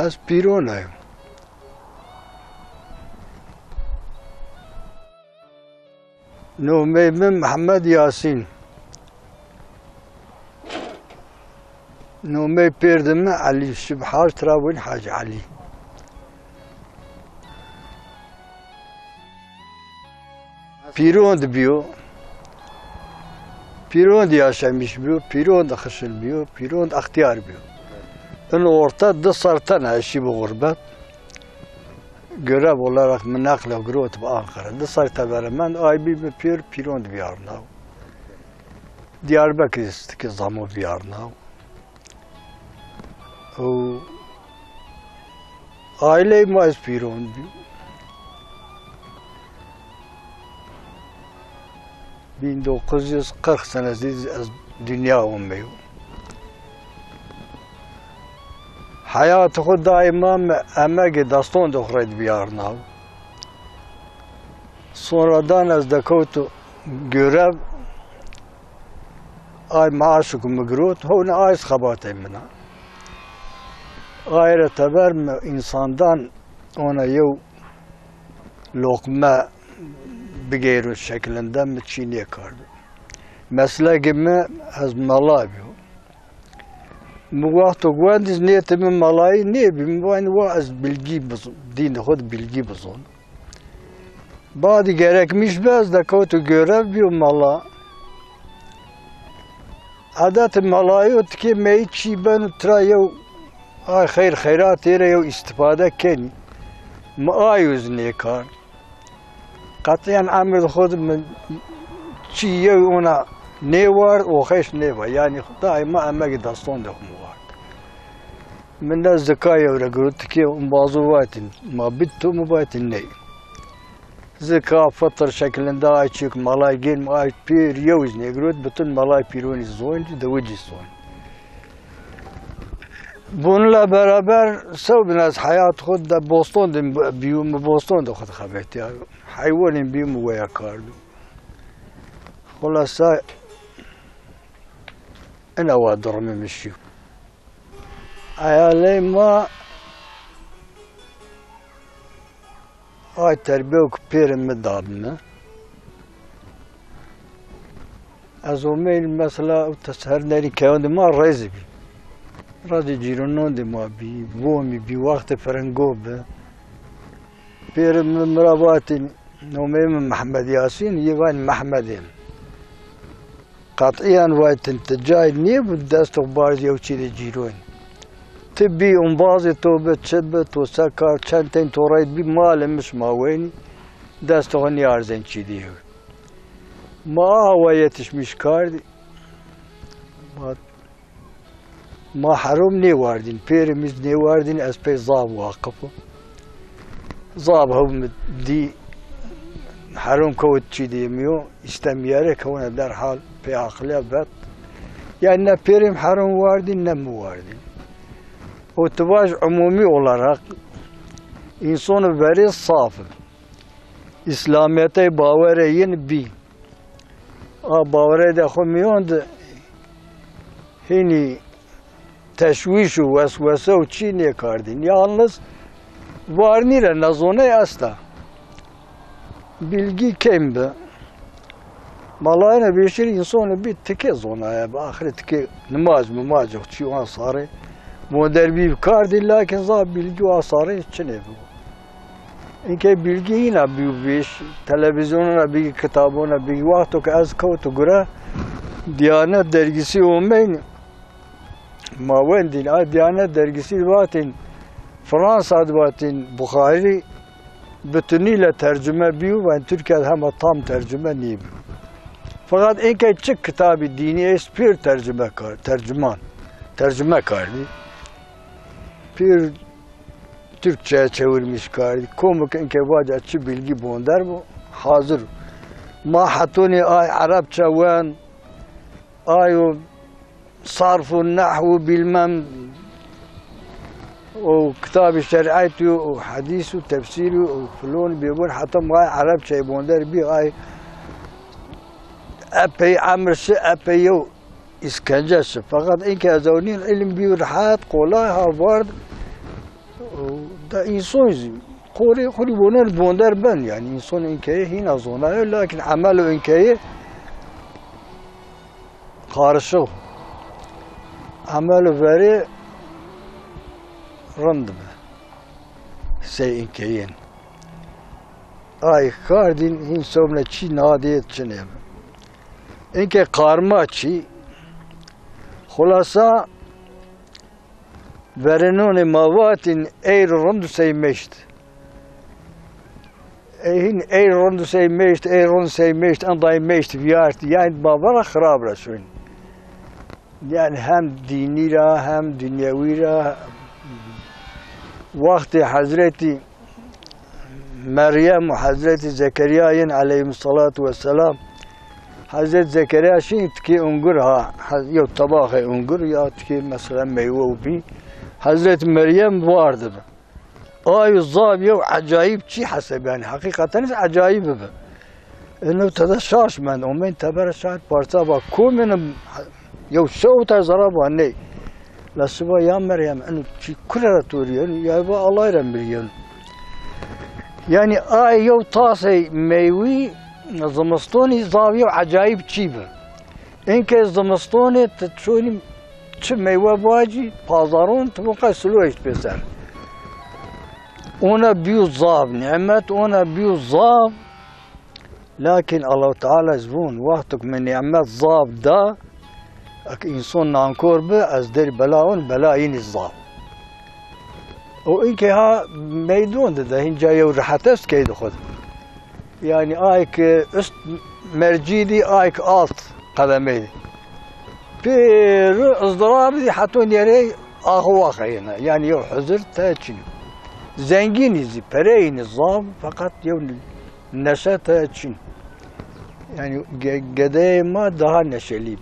از پیرونه نومي من محمد ياسين نومي بيردم علي الشبحار تراوين حاج علي بيروند بيو بيروند ياشمش بيو بيروند خشل بيو بيروند اختيار بيو الورطة دصرتنا هالشي بغربة قرب olarak من نقله قروت بأنقرة دصرت برمان آي بي بيروند بيارناو Diyarbakır ki zamı biyarna. O aile maz piron bi. 1940 senesi az dünya ummeyo. Hayatı daima emek daston dohred biyarna. Sonradan az dakotu görev ay maaşık mıgrut, hone ayız kabatayım bana. Gayrı teber mi insandan ona yev lokma bigeyru şeklinden mi çiğniye kardı. Mesela gibi az malay biyo. Bu vakti güvendiz niyetimin malayı niye bilmem bu aynı az bilgi buzun, dini hod bilgi buzun. Bazı gerekmiş bez de kötü görev biyo malay. عادات ملايوت كي ما يتشي بانو ترى يو خير خيرات يرى يو استفادة كني ما آيوزني كان قطعا عامل خود من شي يو انا نيوار وخيش نيوار يعني دائما اما داستون ده موار من الزكاة يورا قلت كي مبازوات ما بدتو مبات الني زكاة فطر شكل دا أشيك ملاي جين ما بير يوزني قلت بتون ملاي بيروني زون دوجي زون بونلا برابر سو بناس حياة خود دا بوسطن بيوم بوسطن دا خود خبرتي حيوان بيوم ويا كاردو خلاص أنا وادر من مشي عيالي ما ay terbiye peyrim dadını. Az o mail mesela tasarları kendi ma rezbi. Radyo cironon de ma bi vomi bi vakti ferengobe. Peyrim merabatin nomem Muhammed Yasin yivan Muhammedin. قطعيا وقت انت جاي نيب دست بارز يوشي جيرون تبي انبازي توبت شبت وسكر شنتين توريد بي مال مش ما وين دست غني ارزن شديه ما هوايتش مش كاردي ما حرام ني واردين بيرمز ني واردين اس بي زاب واقفه زاب هم دي حرام كوت شدي ميو استمياره كونه در حال في عقليه بات يعني بيرم حرام واردين نم واردين وتواج عمومي olarak insanı veri saf. İslamiyete bavereyin bi. Bavere de xumiyond hini teşviş ve vesvese u çiğne kardin. Yalnız varnire nazone asta. Bilgi kembe. Malayna beşir insanı bir teke zona ya. Ahiret ki namaz mumaz yok. Çiğan sarı. مدربی کار دی لکن زاب bilgi و آثاره چه نبود اینکه bilgi اینا بیش تلویزیون بی کتابون بی وقتو که از کوت گره دیانت درگیسی اومین ما وندین دیانت درگیسی باتین فرانسا باتین بخاری بتونیله ترجمه بیو و ترکیه هم tam tercüme نیب فقط اینکه چه کتابی دینی است پیر tercüme کردی bir Türkçe'ye çevirmiş gayri. Komik inke vaca açı bilgi bonder bu. Hazır. Ma hatuni ay Arapça ven ay o sarfu nahvu bilmem o kitab-ı şeriatı o hadisu tefsiri o falan biyabun hatta ay Arapça bonder bir ay epey amrısı epey yo İskencesi. Fakat inke azavnin ilim bir rahat kolay ha vardı. تا انسان خوری بونر بوندر بن يعني انسان انكي هنا زونه لكن عمله انكي خارشو عمله بري رندبه سي انكيين ay kardin insomne çi nadiyet çinev. İnke karma çi hulasa verenone mavatin eir rondu seymeşt. Eir rondu seymeşt, eir rondu seymeşt, anday meşt viyart. Yani babara kharabra şun. Yani hem dini ra hem dünyevi ra vakti Hazreti Meryem Hazreti Zekeriya'nın aleyhissalatu vesselam Hazreti Zekeriya şimdi ki ungur ha yok tabakı ungur ya ki mesela meyve bi Hazreti Meryem vardı. Ay zab yok acayip çi hasab yani hakikaten acayip bu. İnne tada şaş men o men tabara şaş parça bak kumenim yok şov tazara ne la suba ya Meryem enu çi kurara turiyor ya bu Allah rahmet yani ay yok tası meyve زمستونی زاویه عجایب چی به اینکه زمستونی تشونی چه میوه باجی پازارون تو موقع سلویش بسر اونا بیو زاب نعمت اونا بیو زاب لكن الله تعالى زبون وقتك من نعمت زاب دا اك انسان نانكور به از در بلاون بلاين الزاب و اینکه ها میدون ده اینجا یو راحت است که خود yani ayk üst mercidi ayk alt kademeydi. Bir ızdırabı hatun yere ahva kayına. Yani yok hazır taçın. Zenginiz, pereyiniz zam fakat yok neşe taçın. Yani gede ma daha neşeli.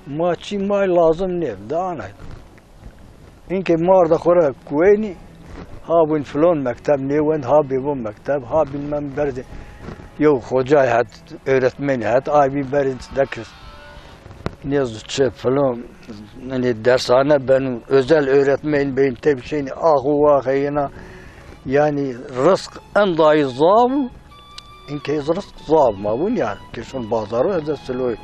Maçı ma lazım ne? Daha ne? İnke mar da khora kueni ها بين فلان مكتب نيوند ها بيبون مكتب ها بالمن برد يو خوجاي هات öğretmen هات آي بي برد دكس نيز تشيف فلان يعني dershane benim özel öğretmen benim tabi şeyini ahu vahiyina yani rızk en dahi zam inke rızk zam ma bun yani keşun bazarı özel sloy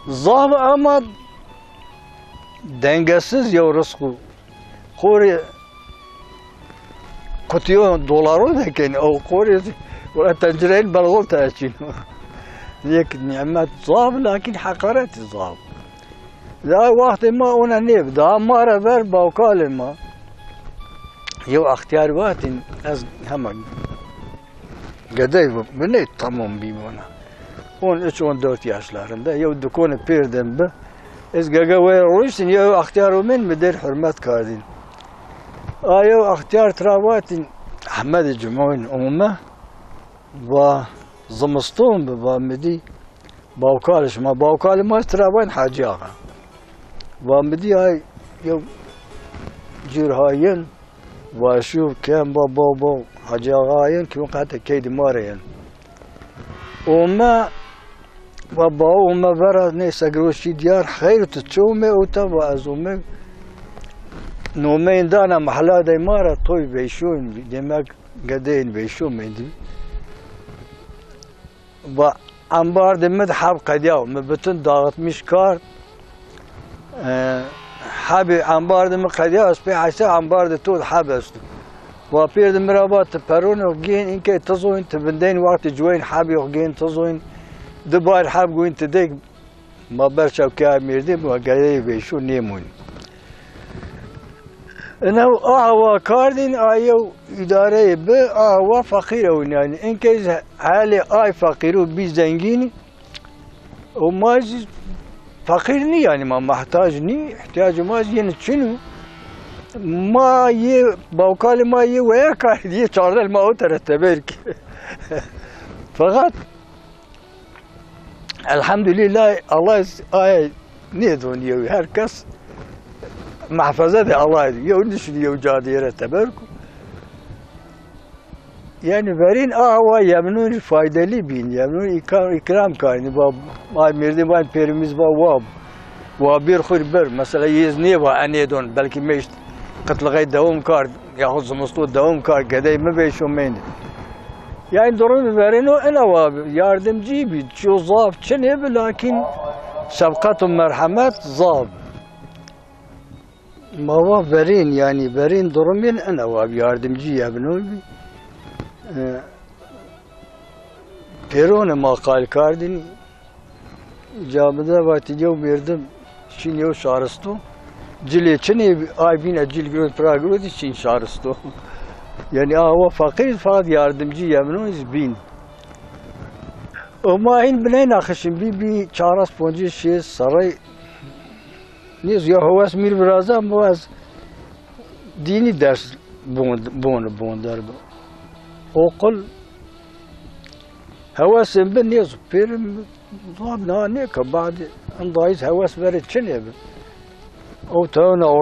zam ama dengesiz ya rızkı khori قطيون دولارو لكن او قوري ولا تنجرين بالغول تاجين ذيك نعمات صاب لكن حقرت صاب لا وقت ما انا نيب دا مره ver باوكال ما يو اختيار واتن از هم قداي بني tamam بيمونا 13-14 yaşlarında يو دكون بيردن به از gaga ve ruisin يو اختيارو من مدير حرمت كاردين آیا اختیار تراواتین احمد جمعین عمومه و زمستون به مدی باوکالش ما باوکال ما تراوین حاجی آقا و مدی های یو جرهاین و شوف کم با حاجی آقاین که وقت کید مارین عمومه و با عمومه برای نیست گروشی دیار خیر تچومه او تا و از عمومه نومين دانا محلا داي مارا توي بيشون دماغ قدين بيشون ميدي با انبار دمد حاب قدياو مبتن ضاغط مشكار حابي انبار دم قدياو اسبي حسا انبار دتول حاب استو وابير دم رابط برون وجين انك تزوين تبندين وقت جوين حابي وجين تزوين دبار حاب جوين تديك ما برشا كاميردي وقدي بيشون نيمون انه اهوا كاردين ايو اداره ب اهوا فقير يعني ان كيز حالي اي فقير وبي زنجيني وما فقيرني يعني ما محتاجني احتياج ما يعني شنو ما ي بوكال ما ي ويا كارد ي چارد ما ترتبرك فقط الحمد لله الله اي نيدون يو هركس محفظة الله يو نشن يو جاديرة تبركو يعني برين هو يمنون فايدة لي بين يمنون إكرام كاين باب ما مردي ما بيرمز باب واب وابير خير بر مثلا يزني وأني دون بلكي مشت وقت لغاية دوام كار ياخذ زمستو دوام كار كذا ما بيشو مين يعني درون برينو أنا واب ياردم جيبي شو ضاب شنب لكن شفقة ومرحمة ضاب ما هو برين يعني برين درمين أنا واب ياردم جي يا بنوبي بيرون ما قال كاردين جابدا واتجو بيردم شنيو شارستو جلي شني آيبين أجيل جرود براغرود شين شارستو يعني هو فقير فقط ياردمجي يمنون بين وما هين بنين آخشين بي چارس پونجی شیز سرای نیز یا هواس میر برازا مواز دینی درس بون در اوقل هواس بن نیز پیرم ضاب نانه که بعد اندایز هواس برد چنه بن او تاونا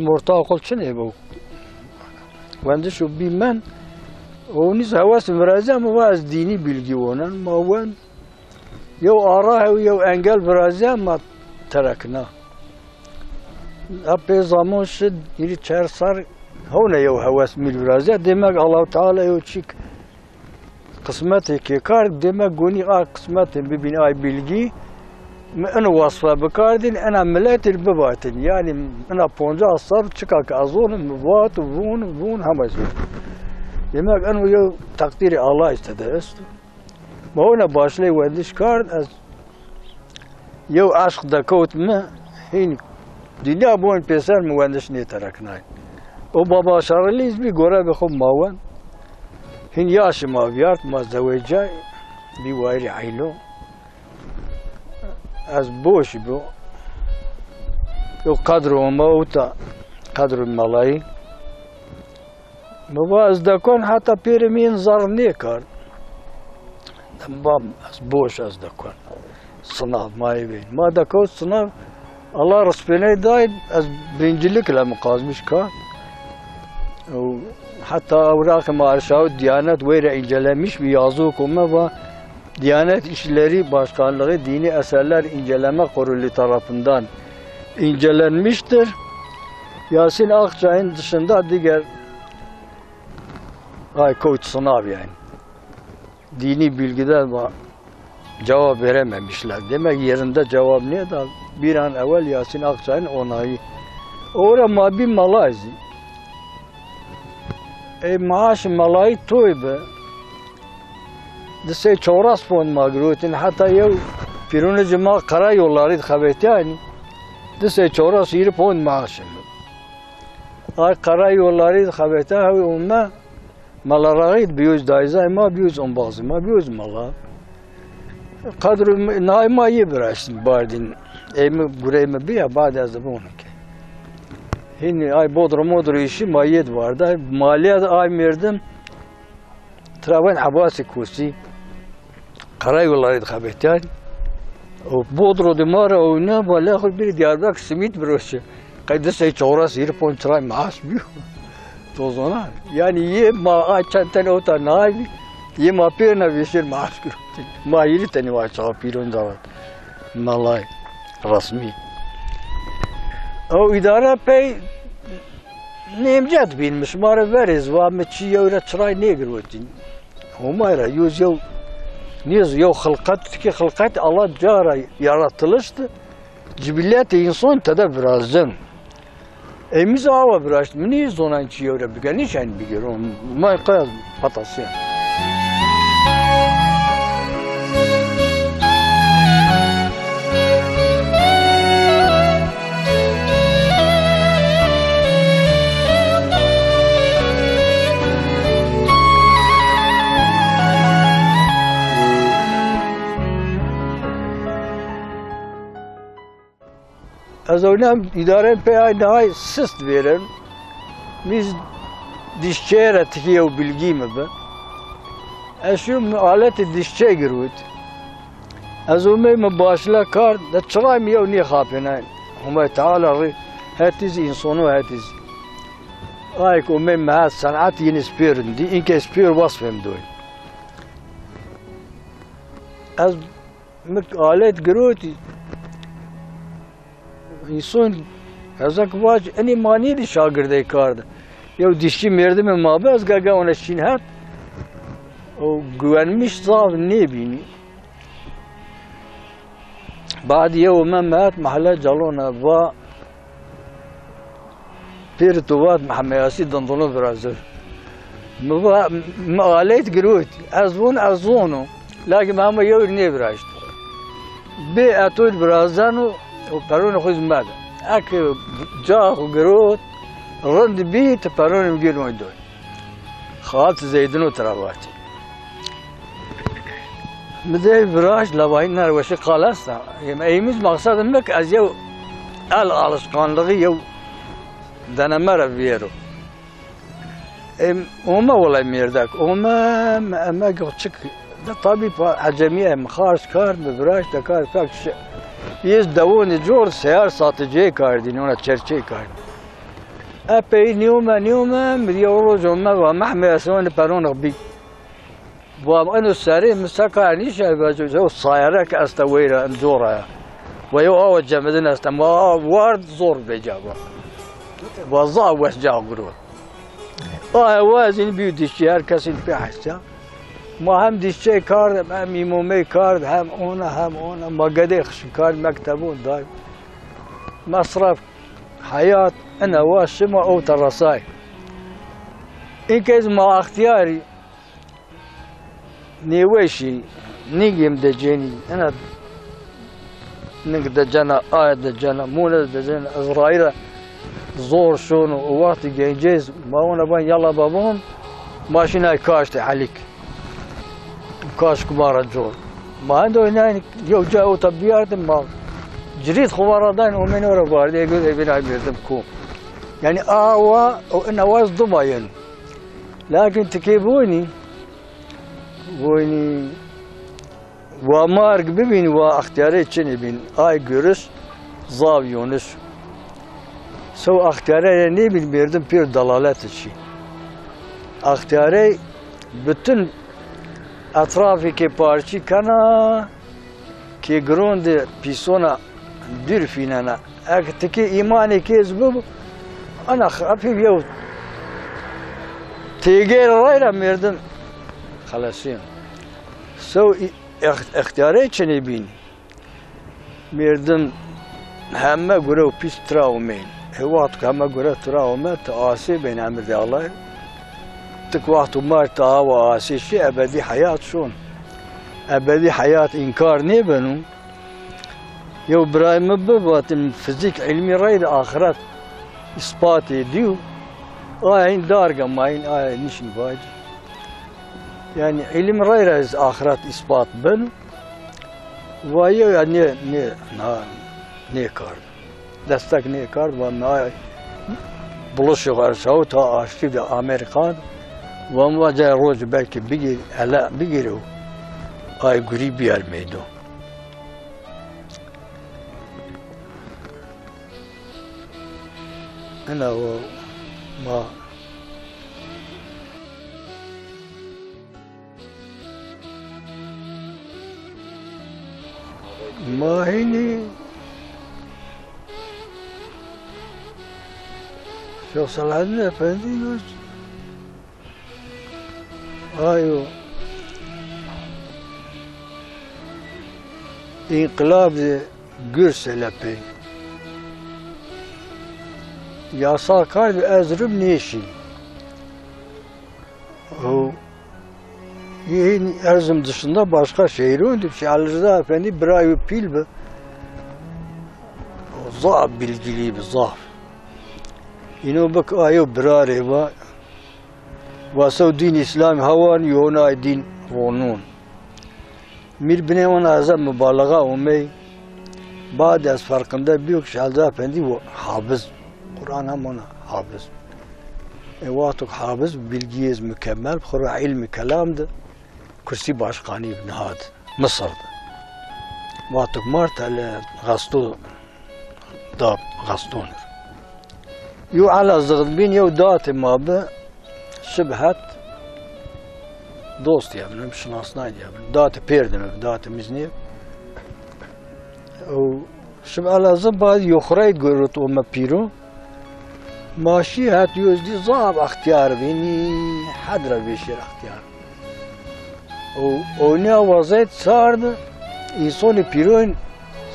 مرتاقل چنه بو وندشو بی من و نیز هواس برازا مواز دینی bilgi ونن ما وان يو آراه ويو أنجل برازيل ما تركنا. أبي زمان شد يري چهر سر هون يو هواس ميل برازيل دماغ الله تعالى يو چيك قسمتي كي كار دماغ قوني قسمتي ببين آي بلغي أنا وصفة بكاردين أنا ملات البباتين يعني أنا بونجا صار چكا كأزون مبات وون هم يسوي دماغ أنا يو تقدير الله استدرستو ما هنا باشلي وندش كارد از يو عشق دكوت ما هين دنيا بون بيسر موندش نيتركناي و بابا شارليز بي غورا بخم ماوان هين ياش ما بيارت ما زوجاي بي وايري عيلو از بوش بو يو قدرو موتا قدر الملاي ما از دكون حتى بيرمين زرني كارد تمام از بوش از دکان صناف ما يبين ما دكوت صناف الله رسبيني دايد از برينجلك لما قازمش كان وحتى اوراق ما ارشاود ديانات ويرا انجلمش بيازوك وما با ديانات işleri başkanlığı dini eserler inceleme kurulu tarafından incelenmiştir. Yasin Akçay'ın dışında diğer koç sınav yani. Dini bilgiden cevap verememişler. Demek yerinde cevap ne da bir an evvel Yasin Akçay'ın onayı. Orada bir malayzi. Maaş malayı toybe. Dese çoras pon magrutin hatta yev pirune cema karayolları xabeti yani. Dese çoras yir pon maaşım. Ay karayolları xabeti havi umma مالارغيد بيوز دايزا ما بيوز أنبازي ما بيوز مالا قدر ناي ما يبرش باردين ايم غريم بيا بعد از بونك هني اي بودر مودر işi ما يد vardı maliye ay merdim traven habasi kursi karayolları xabetyan o bodro de mara o ne bala bir Diyarbakır simit broşu qayda say çoras 20 tray maaş biyo tozona yani ye ma açantan ota nabi ye ma pirna vişir maaş kurti ma yili tani var çağ piron davat malay rasmi o idare pey nemcat bilmiş mara veriz va meçi yöre çıray ne girvetin Humayra yüz yıl niz yıl hılkat Allah cara yaratılıştı cibillet insan tada birazdan Emiz hava biraz mini zonan çiğre bir geniş en bir görüm ma qaz patası Az oynam idare pey nay sist verin. Biz dişçeye tikiye bilgi mi be? Eşim aleti dişçe girut. Az umay başla kar da çıray mı ni khapena. Huma taala ri hatiz insonu hatiz. Ay ko umay ma sanat yeni spirin di inke spir vasfem doy. Az alet girut İnsan ازک واج انی مانی دی شاگرده کارد یو دیشی مردم ما به از گاگا اونشین هات و گوانمیش صاف نبینی بعد يوم مات محل جالونا و بير توات محمد ياسين دندونو برازيل ما عليت قروت أزونو لكن ما يور نبراشت بي أتول برازانو وبرون خوز ماد أك جاء قروت رند بيت برون يجيرون دول خالت زيدنو تراواتي مدري براش لواين نار وش خلاص يم أيمز مقصد منك أزيو العالش كان لغي يو دنا مرة بيرو هما والله ميردك هما ما قلتشك ده طبيب عجمية مخارج كار ببراش دكار فاك يز داون جور سيار ساتجي كار دينونا تشرشي كار أبي نيوما مليورو جوما ومحمي أسوان برون غبي وأنا الساري مسكا عنيش جو الصايرة كأستويرة نزورها ويو أول جمدنا استم وارد زور بجابا وضع وسجا قرود وازين بيودي الشهر كسين في حسا ما هم ديشي كارد هم يمومي كارد هم اونا ما قديخش كارد مكتبون دايم مصرف حياة أنا واشما أو ترساي إن كيز ما اختياري نيوشي نيجي مدجيني أنا نقد جنا دجنا مونا دجنا إزرائيل زور شون ووقت جينجيز ما هو نبان يلا بابهم ماشينا كاش عليك كاش كبار الجور ما عنده هنا يو جاء تبيارد ما جريد خبار دان ومن ورا بارد يقول ابن عبيد كوم يعني وإن واز ضماين لكن تكيبوني ويني ومارك ببين واختياري تشني بين جورس زاويونس سو اختياري ne bilmirdim bir dalalet için. Ahtiyari bütün etrafiki parçı kana ki grunde pisona dürfinana aktiki imani kezbu ana hafif yav tiger rayla mirdim خلاصين سو اختياري تشني بين مردم همه گره و پیش تراومین هوات که همه گره تراومه تا آسی بین امر دی الله تک وقت مار تا و آسی شی ابدی حیات شون ابدی حیات انکار نبنو یو برای مببات فیزیک علمی راید آخرت اثباتی دیو این دارگم ما این نشین باجی yani ilim rayrayız ahiret ispat ben ve ya ne kard destek ne kard ve ne buluşuyor şahı ta arşivde Amerikan ve muazzam roz belki bigir ay gri bir yer miydi ana o ma ما هيني شو صلحنا فنديوش ايوه انقلاب Gürsel'e yasal kar ve ezrüm neşi o yeni Erzurum dışında başka şehir öndü. Ali Rıza Efendi bir pilbe zaf bilgili bir zaf. İno bak ayo birare va vasav din İslam havan yona din ronun. Mir bine ona azam mübalağa umey. Bazı az farkında büyük Ali Rıza Efendi o hafız. Kur'an hem ona hafız. Vatuk hafız bilgiyiz mükemmel. Khura ilmi kelamdı. Kursi başkanı ibn Had Mısır'da. Vatuk Mart ile Gasto da Gastonur. Yo ala zıgdbin yo dağıtı mabı şibhat dost yavrum şınasnaydı yavrum. Dağıtı perdim dağıtı mizni. O شبه لازم بعد يخرج قرط وما بيرو ماشي هات يوزدي صعب اختيار بيني حضرة بيشير اختيار ونيا وزيت سارد يصوني بيرون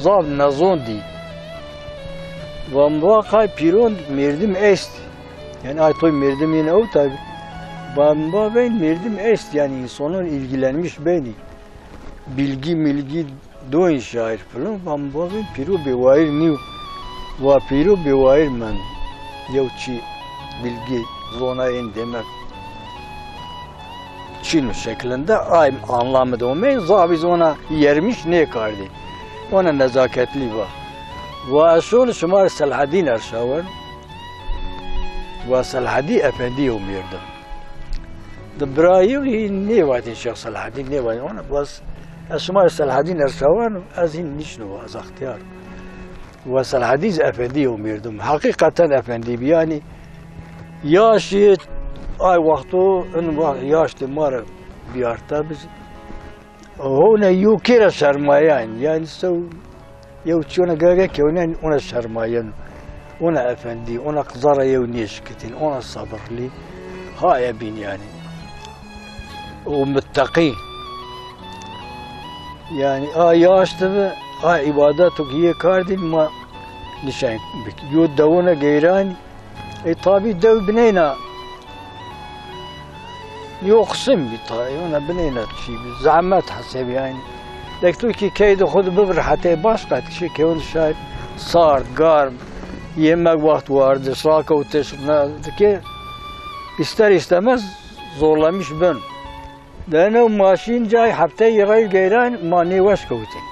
صعب نزون دي ومواقع بيرون مردم است yani ay toy merdim yine o tabi. Ben merdim est yani sonun ilgilenmiş beni. Bilgi doin şair falan. Ben piru bevair niu. Va piru bevair man. Yevçi bilgi zona en demek. Çin şeklinde ay anlamı da olmayı zabiz ona yermiş ne kardi. Ona nezaketli var. Ve aşol şumar Selahaddin Erşavar. وصلاحدين أفندي وميردم دبرايو هي نيوات الشيخ صلاحدين نيوات وانا بس اسماء صلاحدين ارسوان ازين نشنو از اختيار وصلاحدين أفندي وميردم حقيقة أفندي بياني ياشي اي وقتو ان ياش تمار بيارتا بس هنا يوكيرا سرمايان يعني سو يوتشونا جاجا كونان انا سرمايان ona efendi, ona kızara yevniyeş kitin, ona sabırlı, haya bin yani. O müttaki. Yani yaştı ve ibadet okiye kardin ma nişan bik. Yo davuna geyrani. Tabi dev bineyna. Yoksun bir tabi, ona bineyna şey, zahmet haseb yani. Lektu ki keyde khudu bibr hatta başka şey ki onu şahit sar, garb, yemek vakti vardı, sraka uteşikna ki ister istemez zorlamış ben. Dene maşin cay hafta yıkayı geyran mani vaş kavtin.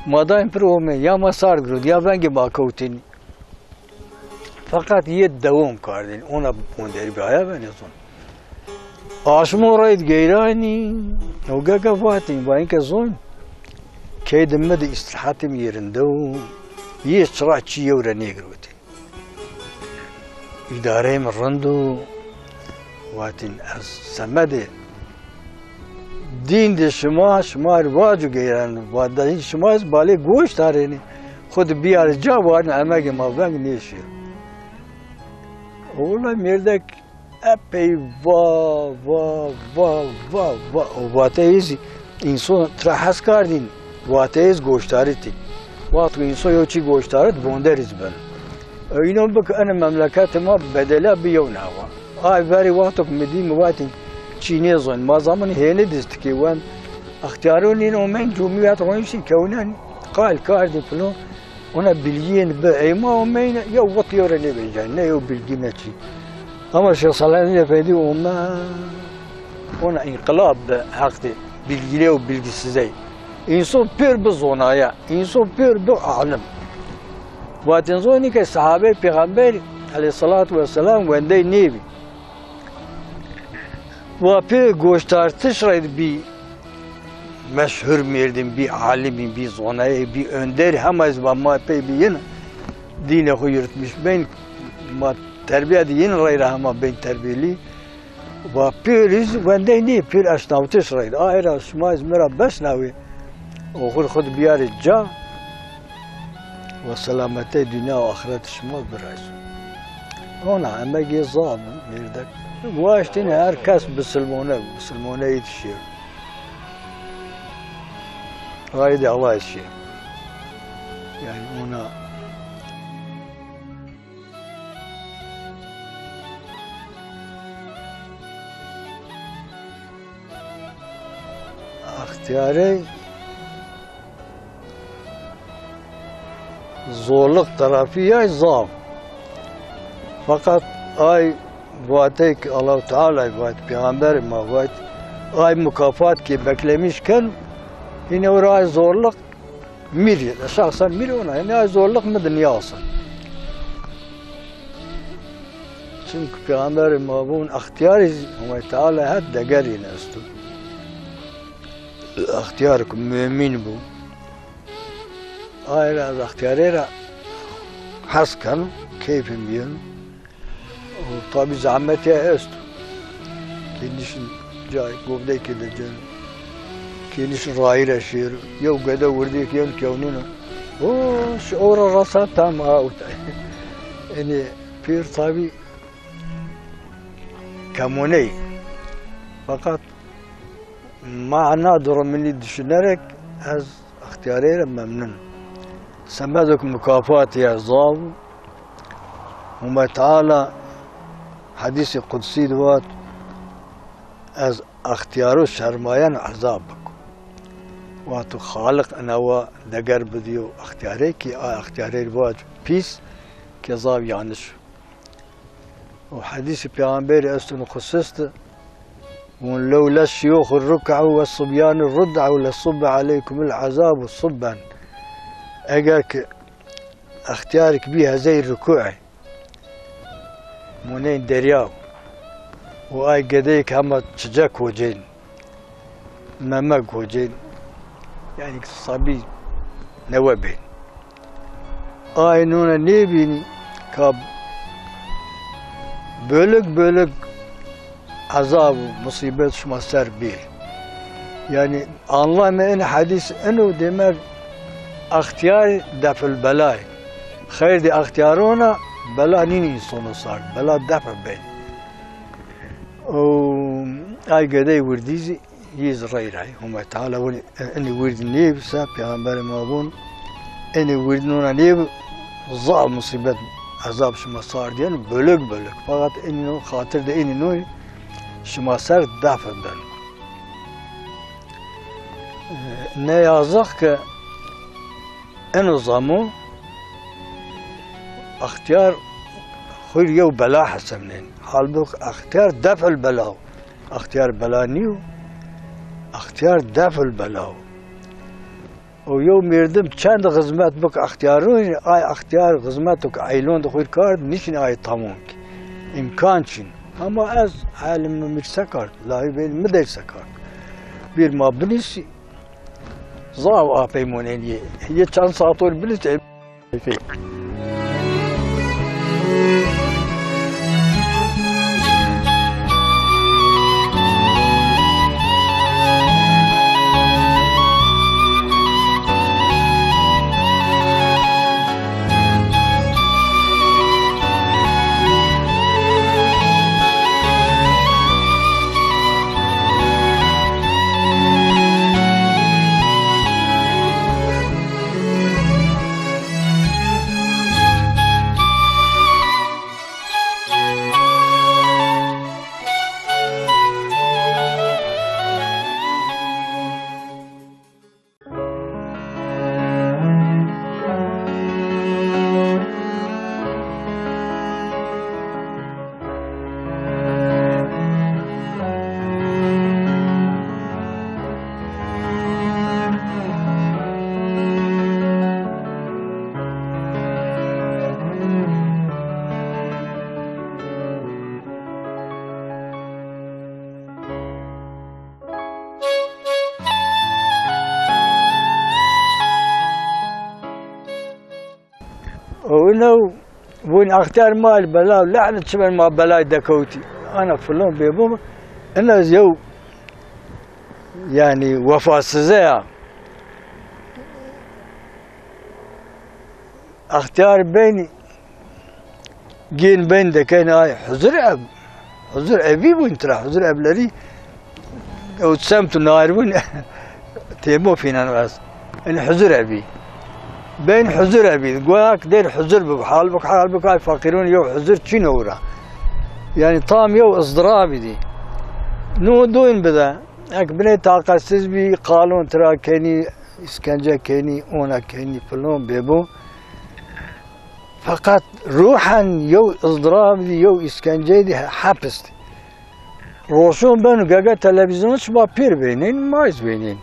Madem pro ya masar grud ya ben gibi kavtin. Fakat ye devam kardin ona bonder bir aya ben son. Aşım orayı geyrani o gagafatin ben ki son. Keydimde istirahatim yerinde o. يشرع شيء يورا نيجروتي إدارة من رندو واتن السمدة دين ده شما رواجو جيران وادين شما بالي گوش تاريني خود بيار جا وارن أماكن ما بانك نيشير والله ميردك أبي واتيزي إنسان تراحس كاردين واتيز گوش تاريتي وقت insan yoçi goştarıt bonderiz ben. Öyle bak ana memleketime bedela biyona var. Ay bari vaktuk medim vatin Çin'e zon. Ma zaman hene dizdi wan اختيارون إنه من جمعيات ويمشي كونان قال كاردي فلو ona bilgiyen be eyma olmayın ya vatıyor ne bileceğin ne o bilgi ne çi. Ama Şeyh Salahaddin Efendi ona inkılap haktı bilgili o bilgisize. İnsan pür bir zonaya, insan pür bir alim. Vatin zoni ki sahabe peygamber aleyhissalatu vesselam vende nevi. Ve pür göstertiş bir meşhur merdim, bir alimin, bir zonaya, bir önder hemaz ama pey bir yine dine yürütmüş. Ben terbiye diyen rayra ama ben terbiyeli. Ve pür vende ne pür aşnavtiş rayda. Ayra şmaz mera besnavi. وخود خود بیار جا و سلامتی دنیا و آخرت شما براش. اون همه گی زاب میردک. واشتین هر کس بسلمونه ایتشیر. غايد الله الشيء. يعني اونا اختياري zorluk tarafı ya zaf. Fakat ay vaatek Allah Teala vaat peygamber ma vaat ay mükafat ki beklemişken yine oraya zorluk mir şahsen mir ona yani ay zorluk mı dünya olsun. Çünkü peygamber ma bunun ihtiyarı Allah Teala had degeri nastu. İhtiyarkum mümin bu. Ayrı az ihtiyarıyla haskan, keyfim yiyin. Tabi zahmet ya estu. Kendisinin cay, govdeki de can. Kendisinin rayla şiir. Yok gada vurdik yan kevnuna. وشعور الرصاد تام يعني بير طابي كموني فقط مع نادر من الدشنرك از اختياري ممنون سمدك مكافات يا زاو وما تعالى حديث قدسي دوات از اختيارو شرمايان عذابك واتو خالق انا و دقر بديو اختياري كي اختياري الواج بيس كذاب يعنش وحديث بيغمبري استن خصصت ولولا الشيوخ الركع والصبيان الردع ولصب عليكم العذاب والصبا اجاك اختيارك بيها زي الركوع منين درياو واي قديك هم تشجاك وجين مامك وجين يعني صبي نوابين اي نونا نيبيني كاب بölük عذاب ومصيبات شما سر بيه يعني anlamayan hadis انه demek اختيار دفع البلاء خير دي اختيارونا بلا نيني sonu صار بلا دفع بين و اي قدي ورديزي يز ريراي هم تعالى وني اني ورد نيب ساب پیغمبر مابون اني ورد نونا نيب ظالم مصيبات عذاب شما صار ديان bölük fakat انه خاطر ده اني نوي شما سر دفع بين ne yazık ki en uzamı اختيار خير بلا حسنين halbuki اختيار دفع البلاء اختيار بلا نيو اختيار دفع البلاء ويوم يردم چند خدمت بك اختيارون اي اختيار خدمتك عيلون دخول كارد نيشن اي تامونك امكان چين اما از عالم مش سكر لا يبين مدير سكر bir ma bilisi zav apeymonen ye çan saatol bilisi ولو وين اختار مال بلا لعنة شمال ما بلا دكوتي انا فلان بيبوم انا زيو يعني وفاة سزايا اختار بيني جين بين دكين هاي حزر ابي وين ترى حزر ابلري وتسمت النار وين تيمو فينا بس انا حزر ابي بين حزر ابي قواك دير حزر بحال بك حال بك فاقرون يو حزر تشينورا يعني طام يو اصدرابي دي نو دوين بدا اك بني طاقة سيزبي قالون ترى كيني اسكنجا كيني اونا كيني فلون بيبو فقط روحا يو اصدراب دي يو اسكنجا دي حبس دي روشون بانو قاقا تلفزيون شما بير بينين مايز بينين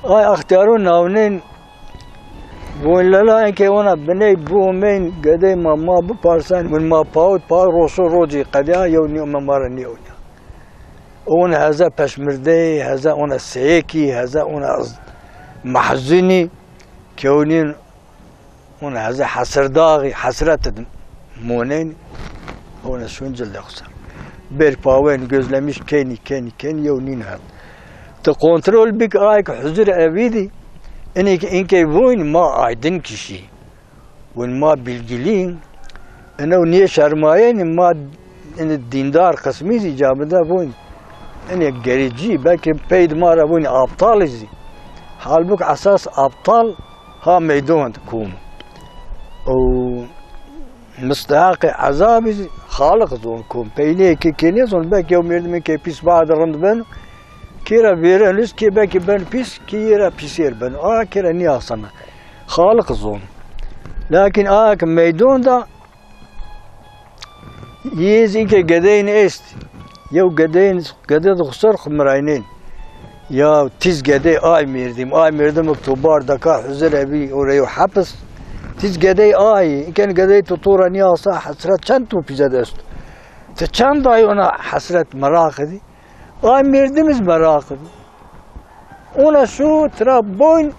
اي اختيارون ناونين ولا لا انك وانا بني بومين قدي ما ببارسان من ما باود بار روشو روجي قديا يوني وممارني يوني اون هذا بشمردي هذا اون سيكي هذا اون محزني كونين اون هذا حسر داغي حسرت مونين اون شونجل يخسر بير باوين gözlemiş كيني يونين هذا تكنترول بك ايك حزر ابيدي اینکه وین ما آیدن کشی و ما bilgiliyim niye sermayenin ma dindar kısmı icabında bu gerici belki peydmara bu aptal izi halbuki asas aptal ha meydan kum o mustahak azab izi خالق زون kum peyni ki kene zon belki o merdimin ki pis bağdarında ben kira verenliz ki belki ben pis kira pisir ben kira niye asana خالق zon lakin meydan da يزين كجدين است يو جدين جدد خسر خمرينين يا تيز جدي آي ميردم اكتوبر دكا حزر أبي وريو حبس تيز جدي إن كان جدي تطورا نياسا حسرت شنتو بيزاد است تشان داي أنا حسرت مراقدي ميردم إز مراقدي أنا شو ترى بوين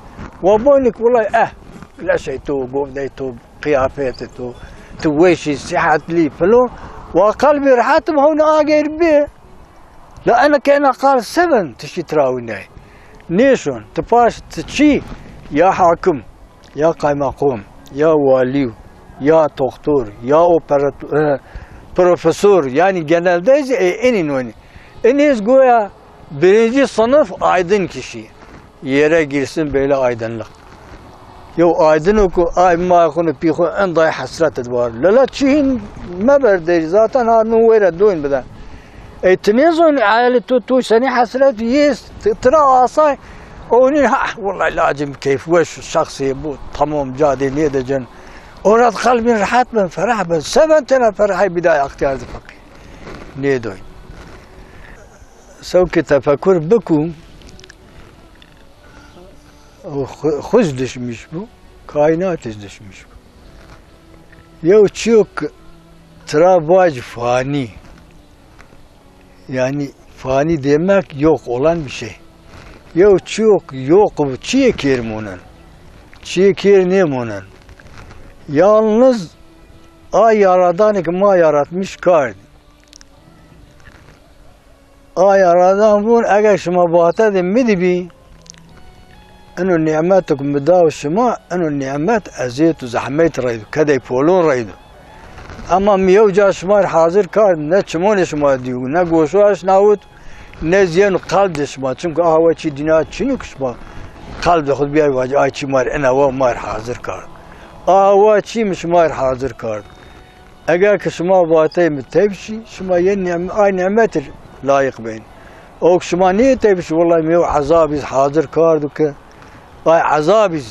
وبوينك والله لا شيء تو قوم داي تو قيافات تو تويشي صحت لي فلو وقلبي رحت هون اجر به لأن كان قال 7 تشي تراويناي نيشون تباش تشي يا حاكم يا قائم مقوم يا والي يا دكتور يا بروفيسور يعني genelde en önemli. Eniz goya birinci sınıf aydın kişi yere girsin böyle aydınlık. يو أيدنكو ما يكون بيخو عند حسرات الدوار لا تشين ما بردي ذاتا نوير الدوين بدا تنيزون على تو سني حسرات يس ترى عصاي اوني والله لازم كيف وش شخصي بو تمام جادي نيدا جن ورد قلبي رحات من فرح بس 7 سنة فرحي بداية اختيار فقي نيدوين سوك تفكر بكم خuz düşmüş bu, kainat düşmüş bu. Ya çok travaj fani, yani fani demek yok olan bir şey. Ya çok yok bu, çiğ munan, çiğ ne munan. Yalnız yaradan ki ma yaratmış kar. Yaradan bunu eğer şuma bahta demedi bir. انو نعماتكم بداو الشماء انو النعمات ازيت وزحميت ريدو كذا يفولون ريدو اما ميو جا شمار حاضر كار نتشمون شما ديو نقوشواش ناوت نزين قلب شما چونك چي دينا چنوك شما قلب خود بيا واجه چي مار انا و مار حاضر كار چي مش مار حاضر كار اگر شما باتي متبشي شما ين نعمات لايق بين او شما نيه تبشي والله ميو عذاب حاضر كار دوك عذابي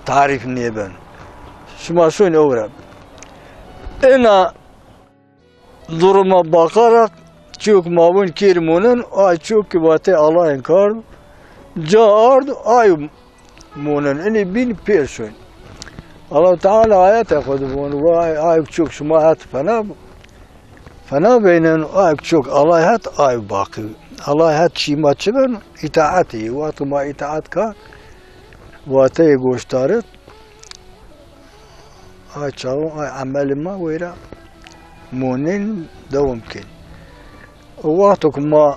تعريف النيبان شما شون أورب أنا ضرما بقرة تشوك ماون كيرمونن تشوك كباتي الله إنكار جاء أرض مونن إني بين بيرشون الله تعالى آيات يقدمون تشوك شما هات فنا بينن تشوك الله هات باقي الله هات شي ما تشبن إطاعتي وقت ما إطاعت كان وقتي قوشتارت شاو عمل ما ويرا مونين دوم كن وقتك ما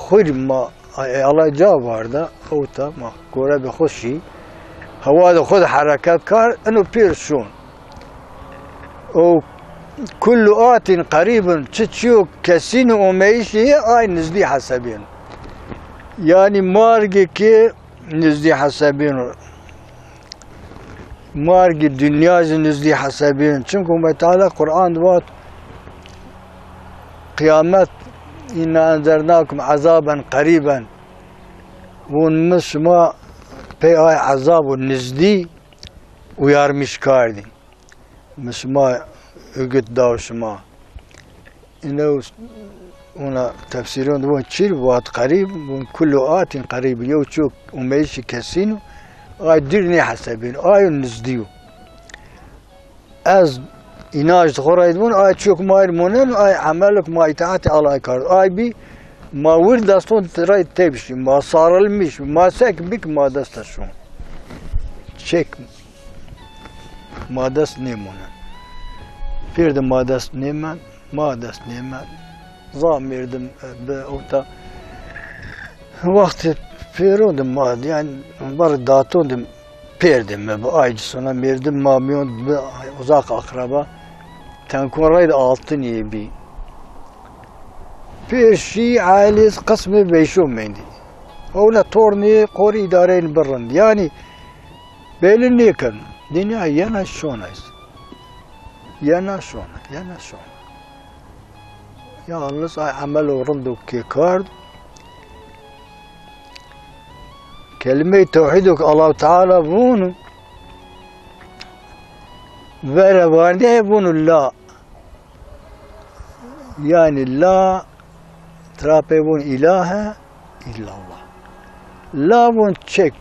خير ما الله جاب وردا أوتا ما كورا بخشي هذا خد حركات كار إنه بيرشون أو كل آت قريب تشوك كسين وميشي نزدي حسابين يعني مارجي كي نزدي حسابين مارجي الدنيا نزدي حسابين چونكو تعالى قرآن دوات قيامات إنا أنذرناكم عذابا قريبا ونمش ما بي عذاب النزدي ويارمش كاردي مش ما قد داوش ما إنه هنا تفسيرون دون تشير وات قريب من كل آت قريب يو تشوك وميشي كسينو درني حسابين نزديو از إناج تخرج من تشوك ماير منن عملك ما إتاعتي على كار بي ما ورد أصلا تراي تبشي ما صار المش ما سك بك ما دستشون شك ما دست نيمونن پیرد ما دست نیمن زام میردم به اوتا وقت پیرون دم ماد yani var dağıtın dem perdim bu aycısına merdim mamiyon uzak akraba tenkoraydı altın iyi bir پیرشی عالیز قسم بیشوم میندی. اونا تورنی قوری دارین برند. یعنی بیلن نیکن. دنیا ینا شون است. ینا شون. Yalnız amel orunduk ki kard. Kelime-i tevhiduk Allah Teala bunu ve varne bunu la. Yani la trapebun ilahe illallah. La bun çek.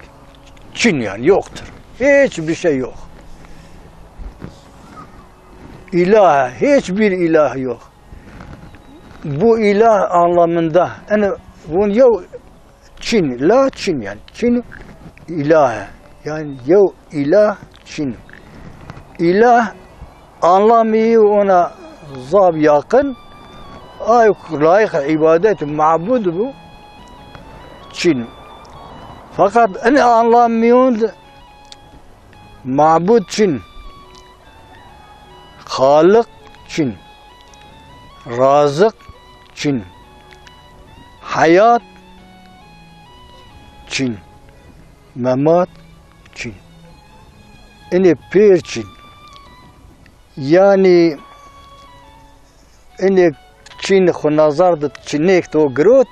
Çin yani yoktur. Hiçbir şey yok. İlah, hiçbir ilah yok. Bu ilah anlamında yani bunun yok Çin, la Çin yani. Çin ilah. Yani yok ilah Çin. İlah anlamı ona zab yakın. Ay layık ibadet ma'bud bu Çin. Fakat ne anlamıyor ma'bud Çin. Halık Çin. Razık Çin. Hayat Çin. Memat Çin. Yani pir Çin. Yani yani Çin nazarda Çin'ek to grot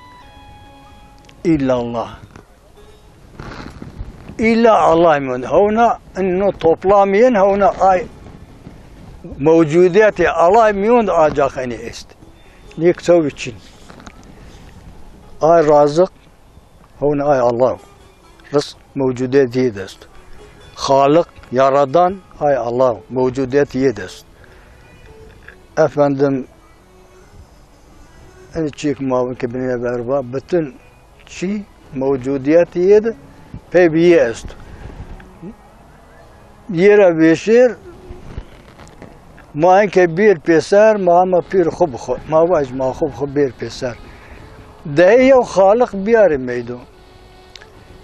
illallah. İlla Allah'ın hona enno toplamayan hona ay mevcudiyeti Allah'ın acak hani est. Nek tabi Çin. Ay razık hona ay Allah. Rızk mevcudiyeti yedest. Halık yaradan ay Allah mevcudiyeti yedest. Efendim en çiğ mavi kibine berba bütün çiğ mevcudiyeti yedi pebiye est. Yere beşir ما اینکه بیر پسر ما پیر خوب ما واج ما خوب بیر پسر ده یو خالق بیاره میدون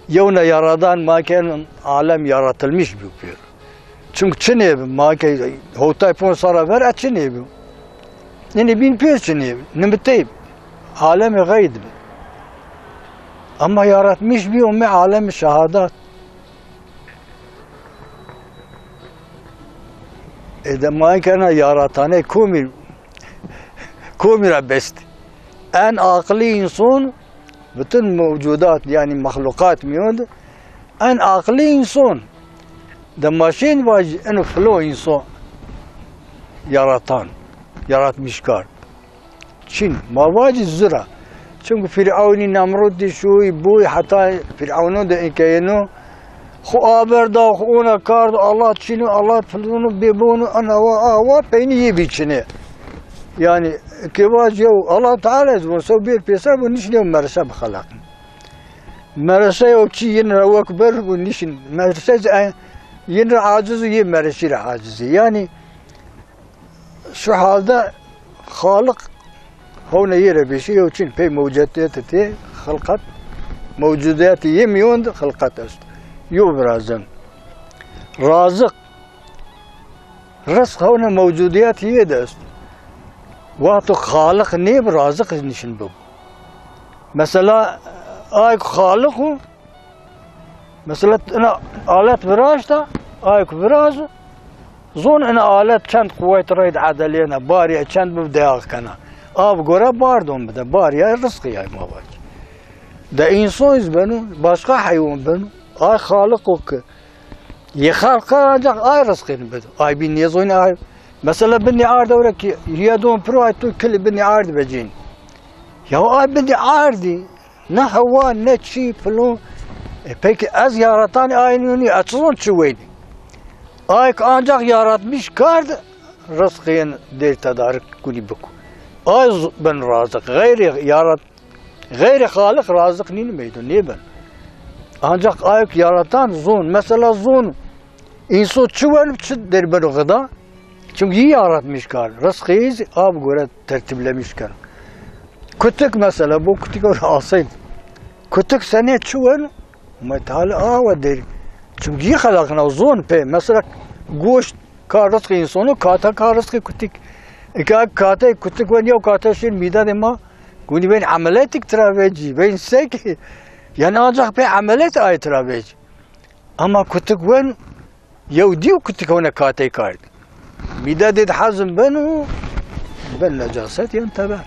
یو نه یارادان ما که عالم yaratılmış bir pir. Çünkü çine ma ki hotay pon sara ver açine bu. Yani bin pir çine ne biteyim. Alemi gayb. Ama yaratmış bir umme alemi şehadat. Edemay kana yaratane kumira best. En akli insan bütün mevcudat yani mahlukat miyond en akli insan de maşin vaj en flow insan yaratmış kar. Çin mavaci zira. Çünkü Firavun'un Namrud şuy bu hatta Firavun'un da hikayenu خو آبردا خو اونا کارد الله چینو الله فلونو بیبونو انا و آوا پینی یه بیچنه yani kevaç yo Allah Teala zor so bir pesa bu nişne merse bxalaq merse yo çi yine akbar bu nişin merse yine aciz ye merse aciz yani şu halde Halık hona yere bir şey için pey mevcudiyeti halkat mevcudiyeti yemiyon halkat است يبرزن رازق رزق هنا موجوديات يدست واتو خالق نيب رازق نشن بو مثلا ايك خالقو مثلا انا آلات براشتا ايك براز زون انا آلات چند قويت ريد عدلينا باريا چند ببداغ كنا اب گورا باردون بده باريا رزق يعني ما باج ده انسان بنو başka hayvan بنو ay halık o ki yıkar ancak ay rızkını bedo ay bin niye zoyna ay mesela beni arda öyle ki yiyadon pro ay tu kili beni arda becin ya ay beni ardi ne hava ne çi falan peki az yaratan aynı açılın çuveydi ay ancak yaratmış kardı rızkını der tedarik kuni buku ay ben razık gayri halık razık nini meydo niye ben ancak ayak yaratan zon. Mesela zon insan çuvalıp der ben o kadar. Çünkü iyi yaratmış kar. Rızkıyız abi göre tertiplemiş kar. Kütük mesela bu kütük öyle alsaydı. كتك سنة شون وما تعالى ودير چونكي خلقنا وزون بي مثلا گوشت كارسكي إنسانو كاتا كارسكي كتك كاتا كتك ونيو كاتا شين ميدا دما كوني بين عملياتك ترافيجي بين سيك يعني أنجح بين عمليات أي ترافيجي أما كتك وين يوديو كتك هنا كاتا كارد ميدا ديد حزم بنو بن نجاسات ينتبه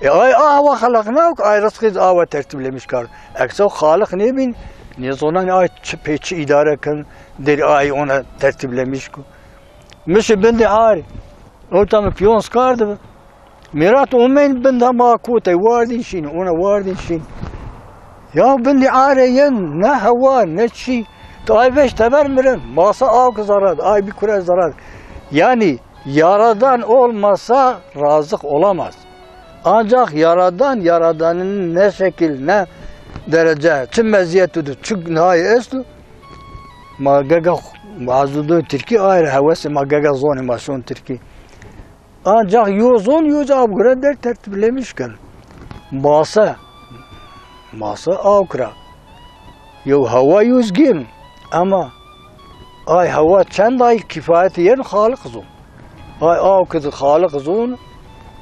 اي خلقناك اي رزقي ترتيب لمش كار اكسو خالق نبين نيزونان اي بيتش اداره كان دير اي انا ترتيب لمشكو مش بندي عاري او تام بيونس كارد ميرات ومين بندا ما كوتي واردين شين انا واردين شين يا بندي عاري ين نه هوا نشي تو اي فيش تبرمرن ماسا اوك زراد اي بكره زراد yani yaradan olmasa razık olamaz. Ancak yaradanın ne şekil ne derece tüm meziyetidir. Çünkü nihayet estu magaga bazıları Türkiye ayrı havası magaga zonu maşon Türkiye. Ancak yüz abgura der tertiplemişken masa avkra yo hava yüz gin ama ay hava çend ay kifayeti yen halık zon ay av kız halık zon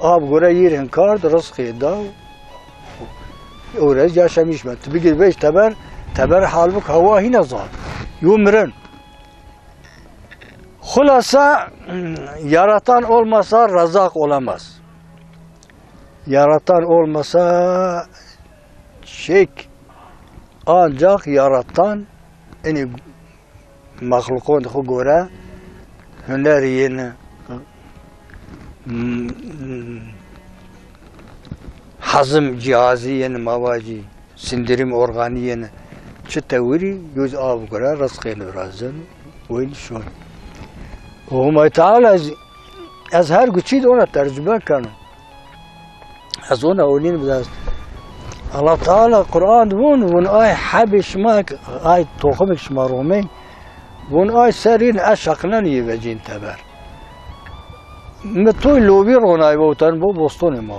abgura yerin kard rızkı da oraya yaşamış mı bir beş teber halbuki hava hine zat yumren hulasa yaratan olmasa razak olamaz. Yaratan olmasa ancak yaratan yani mahlukun göre hüneriyen hazım cihazı yani mavaci sindirim organı yani çıtavuri yüz av göre rızkını razın oyun şu. Allah Teala az her güçlü ona tercüme kanı. Az ona oyun biraz. Allah Teala Kur'an vun ay habiş mak ay tohum şmarume vun ay serin aşaklan yevecin teber. Metoy lobi ronay votan bu boston ma.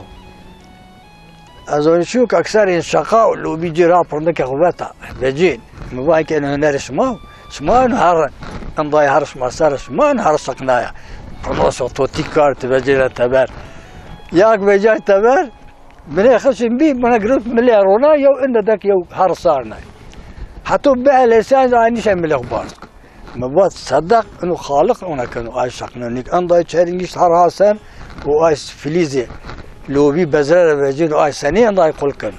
Az onu şu aksar şaka lobi cira pırnda kavata vecin. Muvay ki ne resma شمان هر امضای هرش مسر شمان هر سقنایا پرنوسو توتی کارت وجیله تبر یک وجای تبر من خشم بی من گرفت ملیارونا یو اندک یو هر صارنا حتی به لسان زانیش ملک بارد مباد صدق انه خالق اونا كانوا اي شقنا نيك امضای چرینگیش هر حسن و اي فلیزی لوبی بزرر وجین و اي سنی امضای قل کن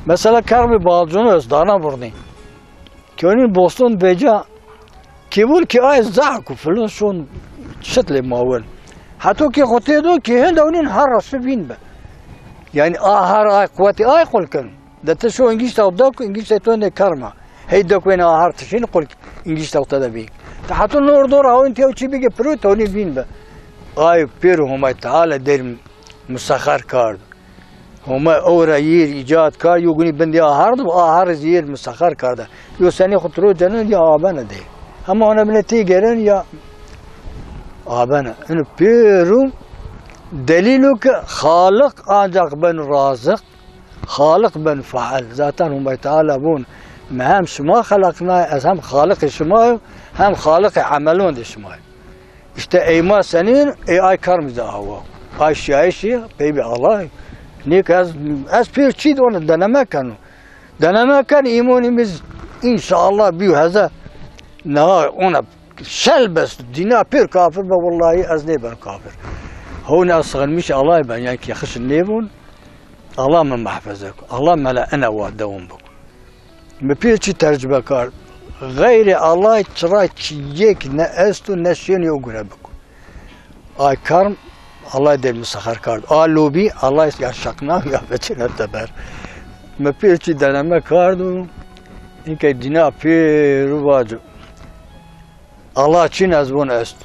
مثلا کرم بالجون از دانا بردین كوني بوسطن بيجا كيقول كي اي زعك وفلوس شون شتل ماول حتى كي خطيدو كي هندونين هرس فين با يعني هر اي قوتي اي قول كن ده تشو انجيش تاو دوك انجيش تاون كارما هي دوك وين هر تشين قول انجيش تاو تدبي حتى نور دور او انت او تشي بيجي برو توني فين با اي بيرو هما تعالى دير مسخر كارد هما اورا يير ايجاد كار يوغني بندي هارد وهار يير مسخر كاردا يو سني خطرو جنن يا ابانا دي اما انا بنتي جرن يا ابانا انه بيرو دليلك خالق اجاق بن رازق خالق بن فعل ذاتان هم تعالى بون مهم شما خلقنا هم خالق شما هم خالق عملون شما işte eyma senin ay karmıza hava ay şaişi beybi Allah نيك از بيرشيد وانا دنما كان ايمونيمز ان شاء الله بيو هذا نهار وانا شل بس دينا بير كافر والله از نيبر كافر هنا اصغر مش الله يبان يعني يخش النيبون الله من محفظك الله ملا انا وادوم بك ما بيرشي ترجمه كار غير الله ترى تشيك ناستو نشين يوغربك اي كارم Allah der مسخر کرد آلوبی الله yaşakna ya veçine teber me pirçi deneme kardu اینکه دینا پیر واجب الله چین از بون است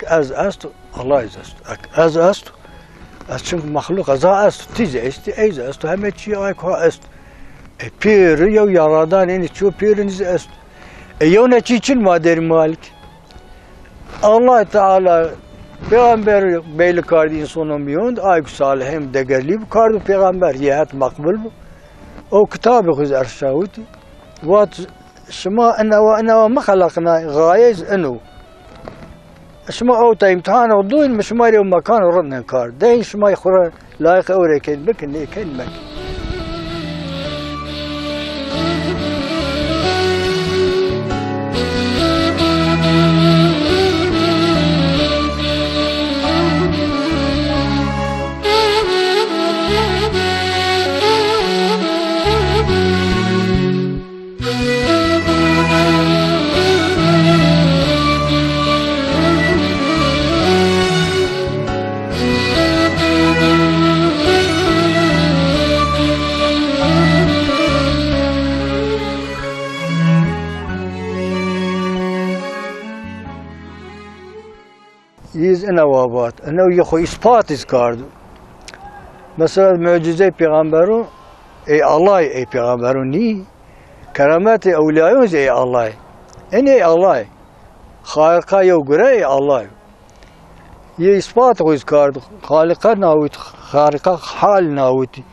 از است الله از است از چون مخلوق از است تیز است ایز است همه چی آی که است پیر یا یارادان این چو پیر نیز است یو نه چی چین مادر مالک الله تعالی Peygamber beylik kardı insanı miyond, ayk salihim degerli bu kardı peygamber yehat makbul bu. أو كتاب غز أرشاوتي وات شما أنا ما خلقنا غايز إنه شما أو تامتحان وضوين مش ماري ومكان وردنا كار ده شما يخور لايق أوري كين بك إني كين بك يز أنا وابات أنا ويخو إثبات إسكاردو مثلا معجزة پیغمبرو أي الله أي پیغمبرو ني كرامات أولياء أي الله أي الله خالقا يوغرا أي الله يه إثبات إسكاردو خالقا ناوت خالقا حال ناوتي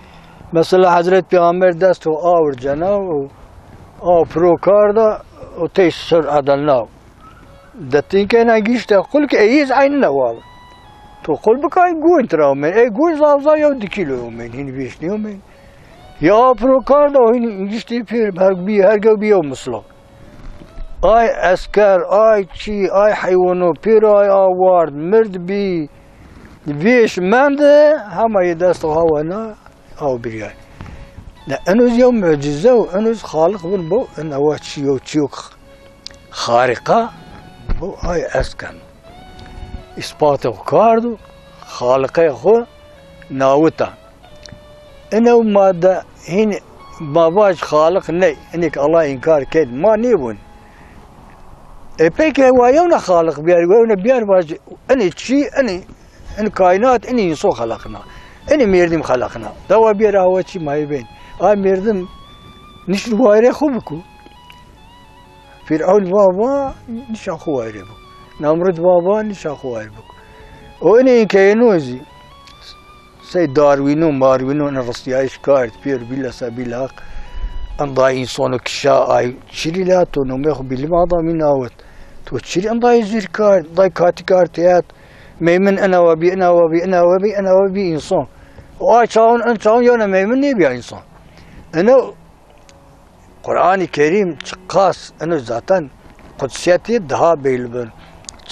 مثلا حضرت پیغمبر دستو آور جناو أو بروكاردا وتيسر عدلناو دتين كان عايشت أقول لك أيز عين نواب تقول بك أي جوين تراومين أي جوين زازا يودي كيلو يومين هني بيشني يومين يا بروكاردا هني عايشتي فير بهربي هرجو بيوم مصلق أي أسكر أي شيء أي حيوانو بير أي أوارد مرد بي فيش منده هما يدستو هوانا أو برياي لا أنو يوم معجزة وأنو خالق بالبو أنه هو تشيوك خارقة بو هاي أسكن إثباته كاردو خالقه خو ناوتا إنه ماذا هنا ما باش خالق ني إنك الله إنكار كد ما نيبون إبيك هو يونا خالق بيار ويونا بيار باش أني شيء أني إن كائنات أني إنسان خلقنا أني ميردم خلقنا دوا بيار هو شيء ما يبين ميردم نشر وايره خوبكو فرعون بابا نشان خواري بك نمرد بابا نشان خواري بك وإني كينوزي سي داروينو ماروينو أنا رصيايش كارت بير بلا سبيل حق أن ضاي إنسانو كشاء أي تشري لا تنوميخ بالماضى من أوت توتشري أن ضاي زير كارت ضاي كاتي كارتيات ميمن أنا وبي أنا وبي أنا وبي أنا وبي إنسان وآي شاون أن شاون يونا ميمن نبي إنسان أنا قرآن الكريم تقاس أنه ذاتاً قدسياتي دها بيلبن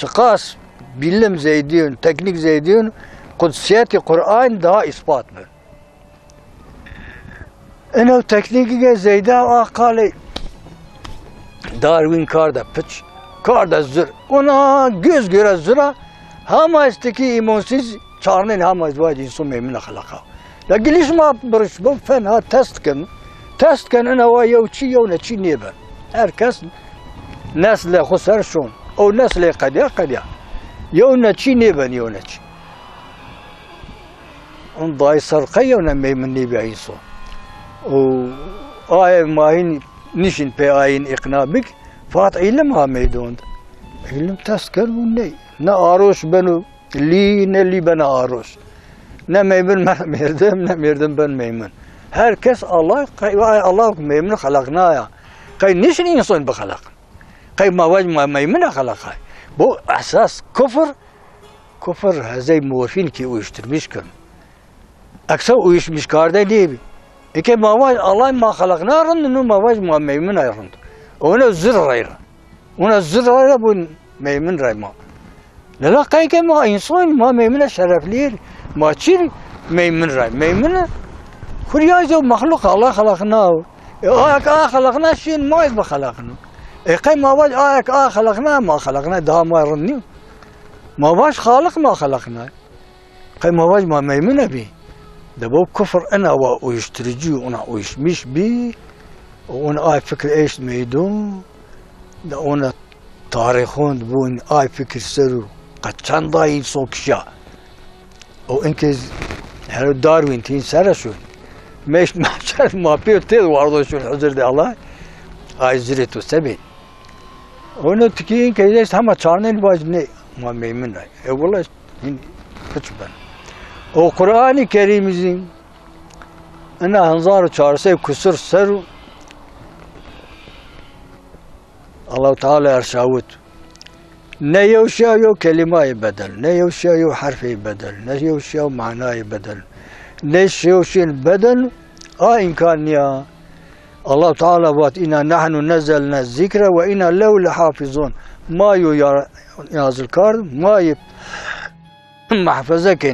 تقاس بيلم زيدين تكنيك زيدين قدسياتي قرآن دها إثبات بن أنه تكنيكي زيدا قال داروين كاردا بتش كاردا زر ona göz göre zıra hama isteki imonsiz çarnın hama izvacı insan memnun خلقها لكن ليش ما برش بفنها تست كان أنا ويا يونا شي نيبا هركس نسل خسر شون أو نسل قديا يونا شي نيبا يونا شي أن ضاي سرقة يونا ميمن نيبا عيسو و ما هين نشين بي آين إقناع بك فات علمها ميدون علم تسكر وني نا آروش بنو اللي بنا آروش نا ميمن ميردم بن ميمن herkes Allah memnun خلقنا ya. Kay niçin insan بخلق؟ Kay mavac memnun خلقها. Bu asas küfür hazay muafin ki uyuşturmuş kan. Aksa uyuşmuş karda değil. Eke mavac Allah ma خلقنا rın mavac memnun ayrın. Ona zırrayra. Ona zırrayra bu memnun rayma. La kay ke ma insan ma memnun şerefli ma çir memnun ray. Memnun خرياجو مخلوق الله خلقناه آيك خلقنا شيء ما يبغى خلقنا قي ما باش آيك خلقنا ما خلقنا ده ما يرني ما باش خالق ما خلقنا قي ما باش ما ميمنا بي ده بو كفر أنا ويشترجي وأنا ويشمش بي وأنا فكر إيش ميدون ده أنا تاريخون بون فكر سرو قد كان ضايل صوكشا وإنك داروين تين سرشون مش محشر ما بيرتد وارضو شو الحجر دي الله هاي زريتو سبي هنا تكين كيداش هم تشارنين باجني ما ميمن راي والله كتبان وقرآن الكريم زين أنا هنزار وشارسي كسر سر الله تعالى أرشاوت نيوشا يو كلمة بدل نيوشا يو حرف بدل نيوشا يو معنى بدل نيوشا بدل إمكان يا الله تعالى وات إنا نحن نزلنا الذكر وإنا له لحافظون ما يو يازل كارد ما يب محفظة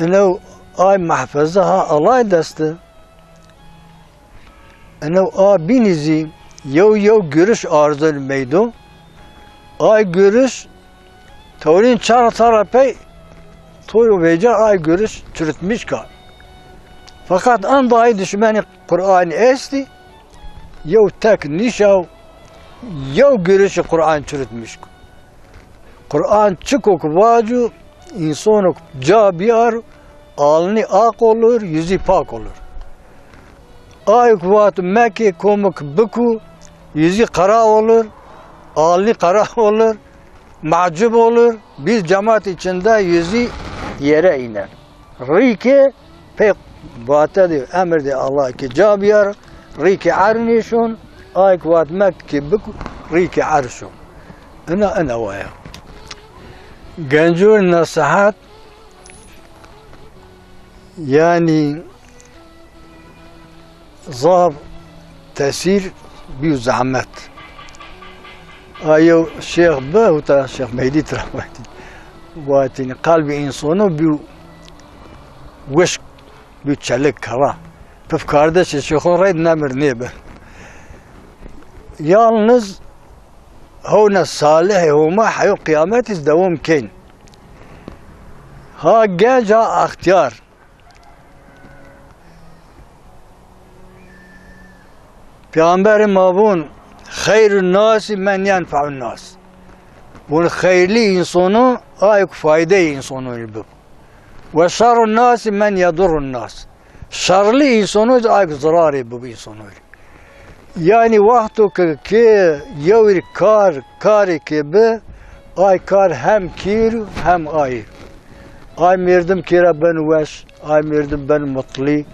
انه محفظها الله دسته انه بینیزی یو görüş arzu meydu görüş tavrin çara tarafı toyu veca görüş çürütmüş ka fakat an dahi düşmeni Kur'an esti yau tek nişav yau görüşü Kur'an çürütmüş Kur'an çıkok vacu insanı cabiyar alnı ak olur yüzü pak olur kuvat Mekke komuk buku yüzü kara olur alnı kara olur macub olur bir cemaat içinde yüzü yere iner rike pek vatadı emrdi Allah ki cabiyar rike arnişun kuvat Mekke buku rike arşun ana vaya Gencur nasihat yani ظهر تأثير بيو زعمات أيو شيخ با وتا شيخ مهدي تراواتي واتني قلبي إنسانو بيو وش بيو تشلك كلا بفكاردش الشيخون رايد نامر نيبه يالنز هونا صالح هما حيو قيامات دوام كين ها جاجا اختيار Peygamber mabun hayrun nasi men yenfa'un nas. Bu hayırlı insanı fayda insanı bu. Ve şerrun nasi men yadurrun nas. Şerli insanı zararı bu insanı. Yani vaktu ki yevir kar ki be kar hem kir hem mirdim kira ben veş mirdim ben mutli.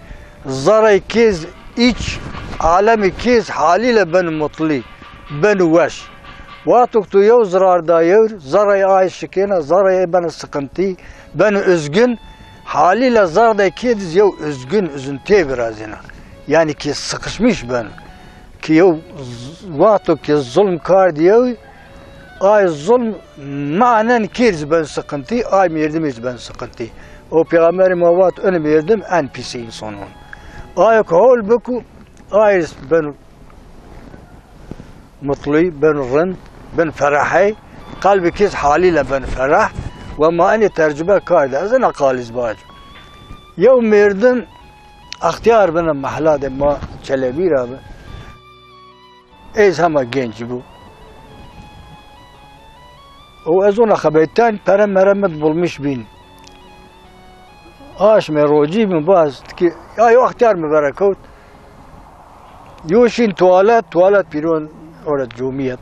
Zaray kiz iç alemi kiz haliyle ben mutli, ben veş. Vatuktu yow zarar dayır, zaraya şikene, zaraya ben sıkıntı, ben üzgün. Haliyle zarda kiz yow üzüntü biraz yana. Yani ki sıkışmış ben. Ki yow vatuk ki zulm kar diyor, zulm manen kiz ben sıkıntı, mirdim ben sıkıntı. O Peygamberim vat önüm verdim en pis insanın. Kol buku ben mutlu, ben rın, ben ferahey, kalbi kiz haliyle ben ferah ve mani tercüme kaydı. Azına kaliz bacı. Yev mirdim, ahtiyar benim mahlade ma çelebir abi. Ez hama genç bu. O az ona haberten perem merhamet bulmuş bin. Meroci mi baz ki ay ahtiyar mı berekut. Yuşin tuvalet pirun orada cumiyet.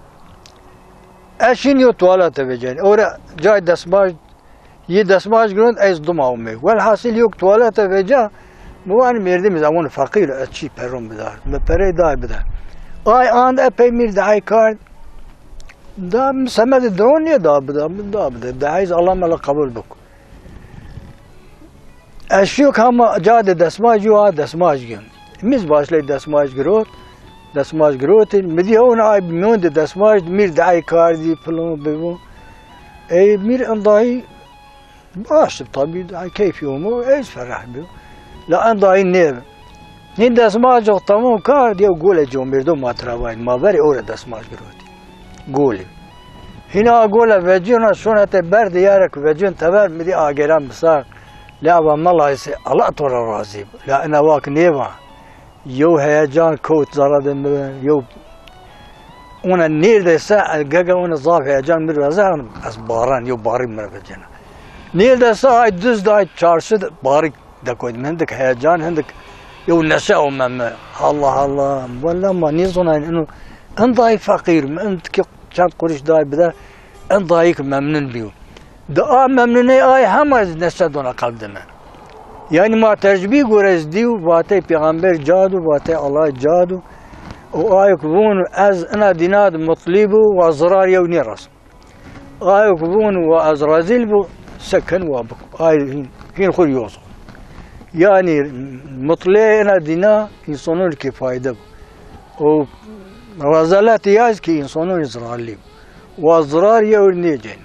Eşin yo tuvalet vecen. Orada cay desmaj desmaj günün ez dumavme. Velhasil yok tuvalet veca. Bu an mirdim zaman fakir açı peron bedar. Me pere day bedar. And epey mir day kar. Da semed don ya da bedar. Daiz Allah mala kabul buk. Eşyok ama cade desmaj yo desmaj gün. Biz başlayı desmaj girotin. Medi ona ay bilmiyorum de desmaj mir day kardi falan bebu. Mir andai baş tabii day keyfi olmu ez ferah bu. La andai ne? Ne desmaj yok tamam kar diye gole jomirdo matravay maveri ora desmaj giroti. Gole. Hina gole vecina sonate ber diyarek vecin taver medi ageram misal. La vallahi ise Allah tora razı. La ana vak neva. Yo heyecan kout zaradım yo ona neredeyse gaga ona zaf heyecan bir razanım az baran yo barim mervecena neredeyse ay düz da çarşı barik da koydum hendik heyecan hendik yo neşe olmam Allah valla ma nizona inu andai fakir entki çan kuruş da bida andai memnun biyo da memnun ay hamaz neşe dona kalbime يعني ما ترجبي قرز ديو باتي پیغمبر جادو باتي الله جادو وآيك بون از انا ديناد مطلبو وزرار يوني رسم آيك بون واز رازيل بو سكن وابك آي هين خور يوصل يعني مطلع انا دينا يصنون كي فايدة و رزالات ياز كي يصنون إسرائيل وزرار يوني جين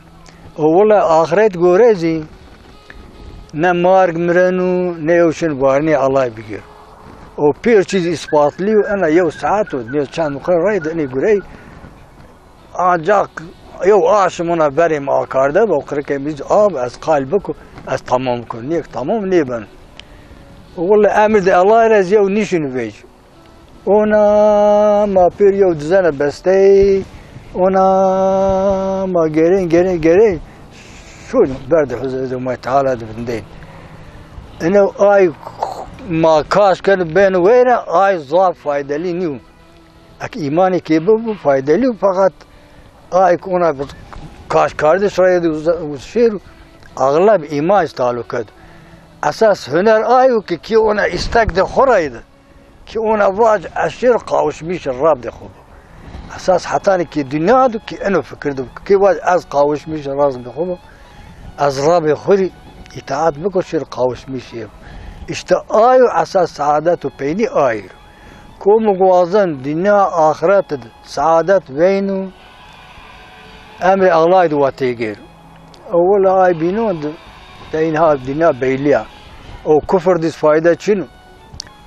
والله آخرت قرزي نه مارگ مرنو نه یوشن بارنی الله بگیر و پیر چیز اثبات لیو انا یو ساعت و نیو چند مخیر راید انی گوری آنجا یو آشمونا بریم آکارده با قرقه میز آب از قلبکو از تمام کن نیک تمام نیبن والله امر ده الله رز یو نیشون بیج اونا ما پیر یو دزن بسته اونا ما گرین شو برد حضرت ما تعالى دفندين انه اي ما كاش كان بين وين اي ضاف فايده لي نيو اك ايماني كيبو فايده لي فقط اي كونا كاش كارد شويه وشير اغلب ايمان تعلقات اساس هنر ايو كي انا استقد خرايد كي انا واج اشير قاوش مش الراب دخو اساس حتى كي دنيا كي انا فكرت كي واج از قاوش مش راز دخو از راب خوري اطاعت بكشير قاوش ميشيب اشتا آيو اساس سعادت و بيني آيو كو مقوازن دنيا آخرت سعادت بينو امر الله دو تيجير اول آي بينون تينها دنيا بيليا او كفر ديس فايدة شنو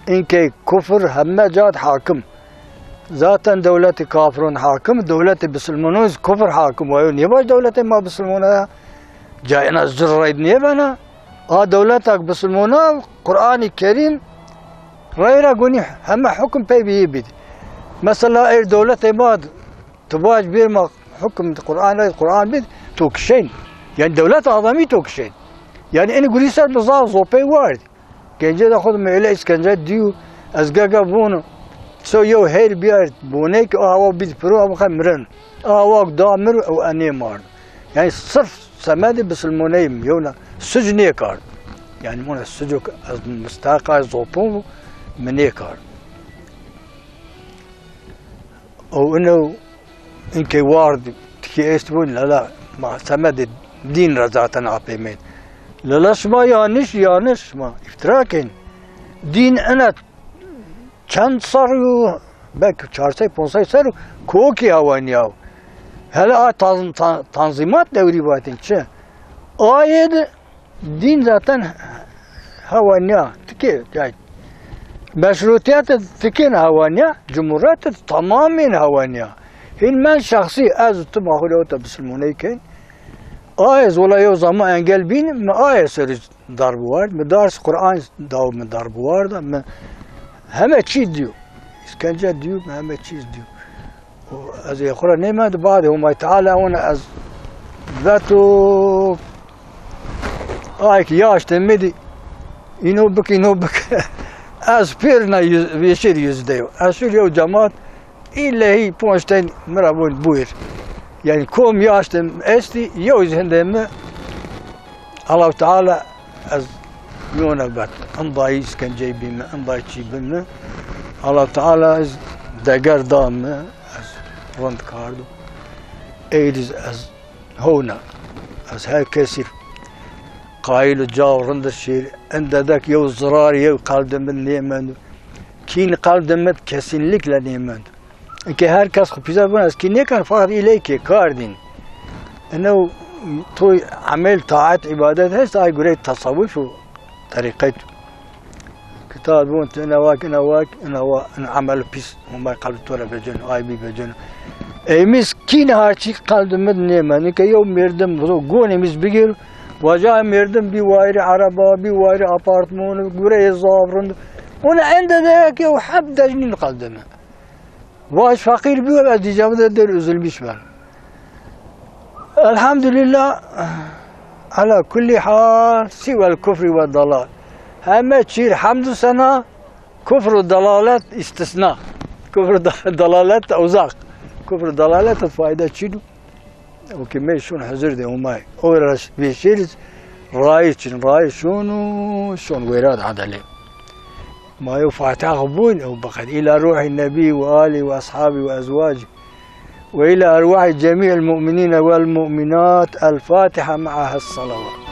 انكي كفر همه جاد حاكم ذاتا دولة كافرون حاكم دولة بسلمونوز كفر حاكم ويو نيباش دولة ما بسلمونها جاينا الزر نيبنا دولتك بسلمونا قرآن الكريم غير قوني هم حكم بي بيدي مثلا اي دولة ما تباج بير ما حكم القرآن بيد توكشين يعني دولة عظمي توكشين يعني اني قولي سال بزار زوبي وارد كان جد اخذ معليس كان جد ديو ازقاقا بونو سو يو هير بيارد بونيك اهوا بيد برو او خمرن اهواك دامر او اني مار يعني صرف سمادي بسلمونيم يونا سجني كار يعني مونا السجوك مستاقع زوبون مني كار او انه انكي وارد تكي استبون لا ما سمادي دين رزاتنا عبيمين لا شما يانش ما افتراكين دين انا چند صارو بك 4-5 صارو كوكي هوانياو هلا تنظيمات دوري باتن چه آيد دين ذاتن هوانيا تكي جاي مشروطيات تكين هوانيا جمهوريات تماما هوانيا هين من شخصي از تو ماخوليوتا بسلموني كين آيز ولا يو زمان انجل بين ما آيز سرج ضرب وارد مدارس قرآن داو من ضرب وارد همه چیز دیو اسکنجه دیو همه چیز دیو از اخرى نمد بعد هم تعالى هنا از ذاتو آيك ياش تمدي ينو بك از بيرنا يشير يزديو اشير يو جماعت إلا هي بونشتين مرابون بوير يعني كوم ياش تم استي يوز هندم الله تعالى از يونا بات انضاي اسكن جايبين انضاي تشيبنا الله تعالى از دقر دام از رند كاردو ايدز از هونا از هاي كسر قايل جاو رند الشير عند ذاك يو زرار يو قلد من نيمان كين قلد مت كسين لك لنيمان انك هر كاس خو بيزا بون از كين كان فقط اليك كاردين انه تو عمل طاعات عبادات هسه هاي قريت تصوف طريقته كتاب وانت انا عمل بيس وما قلب تورا بجن اي بي بجن اي مسكين هارشي قلب من نيمان انك يوم مردم قوني مس بيجر وجاء مردم بواير عربة بواير أبارتمان بوري زابرند وأنا عند ذاك وحب دجنين قدمه واش فقير بيقول أدي جامد در أزل بيشمر الحمد لله على كل حال سوى الكفر والضلال أما تشير حمد سنة كفر الضلالات استثناء كفر الضلالات أوزاق كفر الضلالات الفائدة تشيلو وكمية شون حزر ده وماي أورش بيشيرز راي شون ويراد عدله ما يفاتح غبون أو بقد إلى روح النبي وآله وأصحابه وأزواجه وإلى أرواح جميع المؤمنين والمؤمنات الفاتحة معها الصلوات.